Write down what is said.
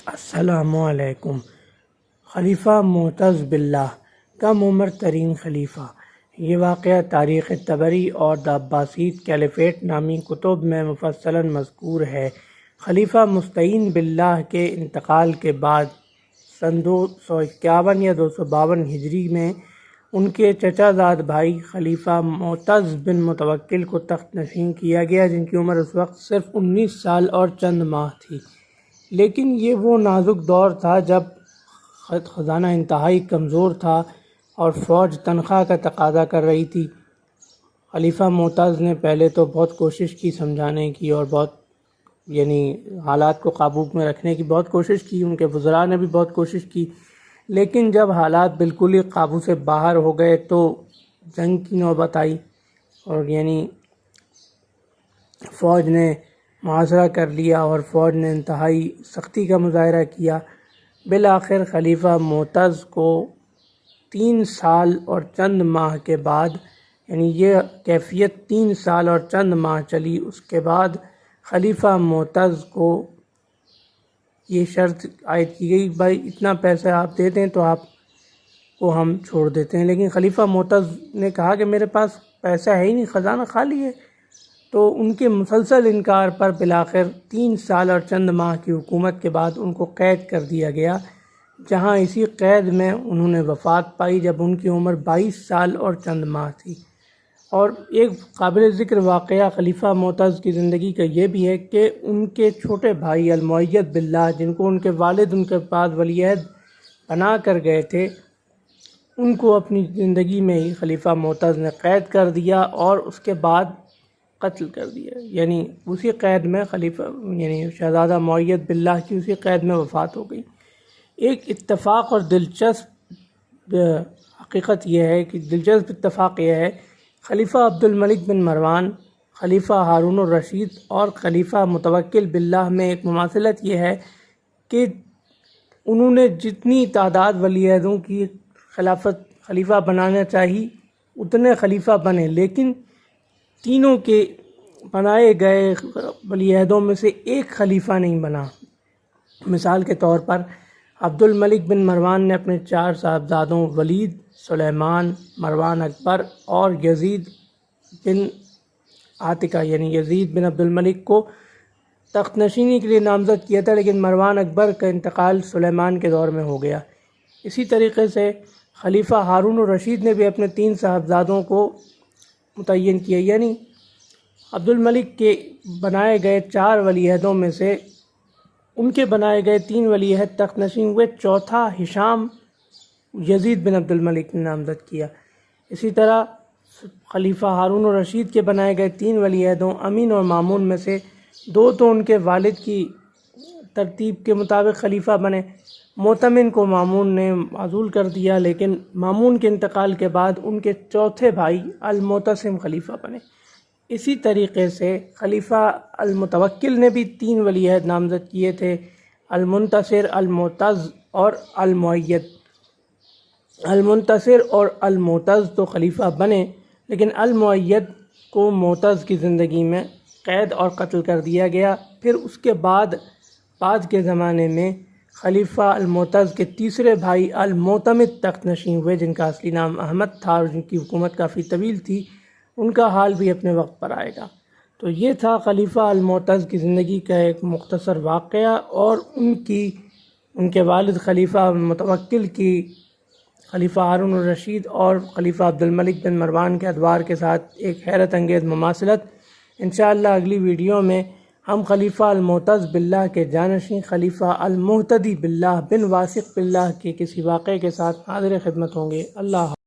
السلام علیکم۔ خلیفہ معتز باللہ، کم عمر ترین خلیفہ۔ یہ واقعہ تاریخ طبری اور دا عباسیڈ کیلیفیٹ نامی کتب میں مفصلاً مذکور ہے۔ خلیفہ مستعین باللہ کے انتقال کے بعد سن 251 یا 252 ہجری میں ان کے چچا زاد بھائی خلیفہ معتز بن متوکل کو تخت نشین کیا گیا، جن کی عمر اس وقت صرف 19 سال اور چند ماہ تھی۔ لیکن یہ وہ نازک دور تھا جب خزانہ انتہائی کمزور تھا اور فوج تنخواہ کا تقاضا کر رہی تھی۔ خلیفہ معتز نے پہلے تو بہت کوشش کی سمجھانے کی اور حالات کو قابو میں رکھنے کی بہت کوشش کی، ان کے وزراء نے بھی بہت کوشش کی، لیکن جب حالات بالکل ہی قابو سے باہر ہو گئے تو جنگ کی نوبت آئی اور فوج نے محاصرہ کر لیا اور فوج نے انتہائی سختی کا مظاہرہ کیا۔ بالآخر خلیفہ معتز کو 3 سال اور چند ماہ کے بعد، یہ کیفیت 3 سال اور چند ماہ چلی۔ اس کے بعد خلیفہ معتز کو یہ شرط عائد کی گئی، بھائی اتنا پیسہ آپ دے دیں تو آپ کو ہم چھوڑ دیتے ہیں۔ لیکن خلیفہ معتز نے کہا کہ میرے پاس پیسہ ہے ہی نہیں، خزانہ خالی ہے۔ تو ان کے مسلسل انکار پر بالآخر 3 سال اور چند ماہ کی حکومت کے بعد ان کو قید کر دیا گیا، جہاں اسی قید میں انہوں نے وفات پائی جب ان کی عمر 22 سال اور چند ماہ تھی۔ اور ایک قابل ذکر واقعہ خلیفہ معتز کی زندگی کا یہ بھی ہے کہ ان کے چھوٹے بھائی المؤید باللہ، جن کو ان کے والد ان کے بعد ولی عہد بنا کر گئے تھے، ان کو اپنی زندگی میں ہی خلیفہ معتز نے قید کر دیا اور اس کے بعد قتل کر دیا۔ اسی قید میں خلیفہ شہزادہ مؤید باللہ کی اسی قید میں وفات ہو گئی۔ ایک اتفاق اور دلچسپ اتفاق یہ ہے، خلیفہ عبد الملک بن مروان، خلیفہ ہارون الرشید اور خلیفہ متوکل باللہ میں ایک مماثلت یہ ہے کہ انہوں نے جتنی تعداد ولی عہدوں کی خلیفہ بنانا چاہی اتنے خلیفہ بنے، لیکن تینوں کے بنائے گئے ولی عہدوں میں سے ایک خلیفہ نہیں بنا۔ مثال کے طور پر عبد الملک بن مروان نے اپنے 4 صاحبزادوں ولید، سلیمان، مروان اکبر اور یزید بن عاتکہ یزید بن عبد الملک کو تخت نشینی کے لیے نامزد کیا تھا، لیکن مروان اکبر کا انتقال سلیمان کے دور میں ہو گیا۔ اسی طریقے سے خلیفہ ہارون الرشید نے بھی اپنے 3 صاحبزادوں کو متعین کیا، عبد الملک کے بنائے گئے 4 ولی عہدوں میں سے ان کے بنائے گئے 3 ولی عہد تخت نشین ہوئے، چوتھا ہشام یزید بن عبد الملک نے نامزد کیا۔ اسی طرح خلیفہ ہارون الرشید کے بنائے گئے 3 ولی عہدوں امین اور مامون میں سے 2 تو ان کے والد کی ترتیب کے مطابق خلیفہ بنے، معتمن کو مامون نے معزول کر دیا، لیکن مامون کے انتقال کے بعد ان کے چوتھے بھائی المعتصم خلیفہ بنے۔ اسی طریقے سے خلیفہ المتوکل نے بھی 3 ولی عہد نامزد کیے تھے، المنتصر، المعتز اور المؤید۔ المنتصر اور المعتز تو خلیفہ بنے، لیکن المؤید کو معتز کی زندگی میں قید اور قتل کر دیا گیا۔ پھر اس کے بعد کے زمانے میں خلیفہ المعتز کے تیسرے بھائی المعتمد تخت نشین ہوئے، جن کا اصلی نام احمد تھا اور جن کی حکومت کافی طویل تھی۔ ان کا حال بھی اپنے وقت پر آئے گا۔ تو یہ تھا خلیفہ المعتز کی زندگی کا ایک مختصر واقعہ اور ان کے والد خلیفہ متوکل کی خلیفہ ہارون الرشید اور خلیفہ عبد الملک بن مروان کے ادوار کے ساتھ ایک حیرت انگیز مماثلت۔ انشاءاللہ اگلی ویڈیو میں ہم خلیفہ المعتز باللہ کے جانشین خلیفہ المہتدی باللہ بن واثق باللہ کے کسی واقعے کے ساتھ حاضر خدمت ہوں گے۔ اللہ حافظ۔